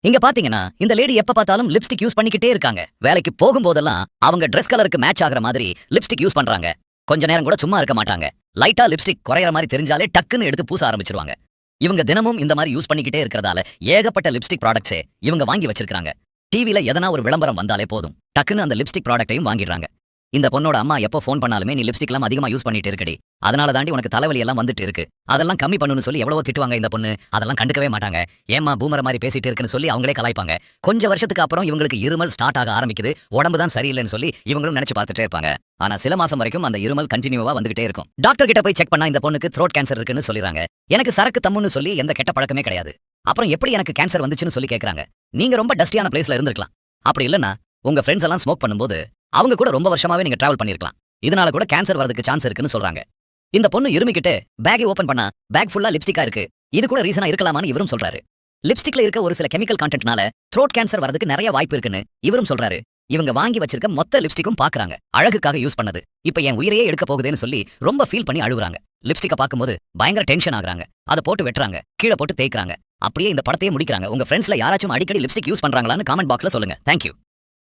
இங்க பாத்தீங்கன்னா இந்த லேடி எப்ப பார்த்தாலும் லிப்ஸ்டிக் யூஸ் பண்ணிக்கிட்டே இருக்காங்க. வேலைக்கு போகும்போதெல்லாம் அவங்க Dress கலருக்கு மேட்ச் ஆகுற மாதிரி லிப்ஸ்டிக் யூஸ் பண்றாங்க. கொஞ்ச நேரம் கூட சும்மா இருக்க மாட்டாங்க. லைட்டா லிப்ஸ்டிக் குறையற மாதிரி தெரிஞ்சாலே டக்குன்னு எடுத்து பூச ஆரம்பிச்சிருவாங்க. இவங்க தினமும் இந்த மாதிரி யூஸ் பண்ணிக்கிட்டே இருக்கறதால ஏகப்பட்ட லிப்ஸ்டிக் ப்ராடக்ட்ஸே இவங்க வாங்கி வச்சிருக்காங்க. டிவில எதனா ஒரு விளம்பரம் வந்தாலே போதும், டக்குன்னு அந்த லிப்ஸ்டிக் ப்ராடக்ட்டையும் வாங்கிடுறாங்க. இந்த பொண்ணோட அம்மா எப்போ ஃபோன் பண்ணாலுமே நீ லிப்ஸ்டிக்லாம் அதிகமா யூஸ் பண்ணிட்டு இருக்கடி, அதனால தாண்டி உனக்கு தலைவலி எல்லாம் வந்துட்டு இருக்கு, அதெல்லாம் கம்மி பண்ணுன்னு சொல்லி எவ்வளவோ திட்டுவாங்க. இந்த பொண்ணு அதெல்லாம் கண்டுக்கவே மாட்டாங்க. ஏம்மா பூமர மாதிரி பேசிட்டு இருக்குன்னு சொல்லி அவங்களே கலாய்ப்பாங்க. கொஞ்ச வருஷத்துக்கு அப்புறம் இவங்களுக்கு இருமல் ஸ்டார்ட் ஆக ஆரம்பிக்குது, உடம்பு தான் சரியில்லைன்னு சொல்லி இவங்களும் நினைச்சு பார்த்துட்டே இருப்பாங்க. ஆனா சில மாசம் வரைக்கும் அந்த இருமல் கண்டினியூவா வந்துகிட்டே இருக்கும். டாக்டர் கிட்ட போய் செக் பண்ணா இந்த பொண்ணுக்கு த்ரோட் கேன்சர் இருக்குன்னு சொல்லிறாங்க. எனக்கு சரக்கு தம்முன்னு சொல்லி எந்த கெட்ட பழக்கமே கிடையாது. அப்புறம் எப்படி எனக்கு கேன்சர் வந்துச்சுன்னு சொல்லி கேக்குறாங்க. நீங்க ரொம்ப டஸ்டியான பிளேஸ்ல இருந்திருக்கலாம். அப்படி இல்லன்னா உங்க ஃப்ரெண்ட்ஸ் எல்லாம் ஸ்மோக் பண்ணும்போது அவங்க கூட ரொம்ப வருஷமாவே நீங்க டிராவல் பண்ணிருக்கலாம். இதனால கூட கேன்சர் வரதுக்கு சான்ஸ் இருக்குன்னு சொல்றாங்க. இந்த பொண்ணு இருமிக்கிட்டு பேக்கை ஓபன் பண்ணா பேக் ஃபுல்லா லிப்ஸ்டிக்கா இருக்கு. இது கூட ரீசனா இருக்கலாமான்னு இவரும் சொல்றாரு. லிப்ஸ்டிக்ல இருக்க ஒரு சில கெமிக்கல் கான்டென்ட்னால த்ரோட் கேன்சர் வரதுக்கு நிறைய வாய்ப்பு இருக்குன்னு இவரும் சொல்றாரு. இவங்க வாங்கி வச்சிருக்க மொத்த லிப்ஸ்டிக்கும் பாக்குறாங்க. அழகுக்காக யூஸ் பண்ணது. இப்ப என் உயிரையே எடுக்க போகுதுன்னு சொல்லி ரொம்ப ஃபீல் பண்ணி அழுகுறாங்க. லிப்ஸ்டிக்க பாக்கும்போது பயங்கர டென்ஷன் ஆகுறாங்க. அதை போட்டு வெட்டுறாங்க, கீழே போட்டு தேய்க்கிறாங்க. அப்படியே இந்த படத்தையே முடிக்கிறாங்க. உங்க ஃப்ரெண்ட்ஸ்ல யாராச்சும் அடிக்கடி லிப்ஸ்டிக் யூஸ் பண்றாங்களான்னு காமெண்ட் பாக்ஸ்ல சொல்லுங்க. தேங்க்யூ.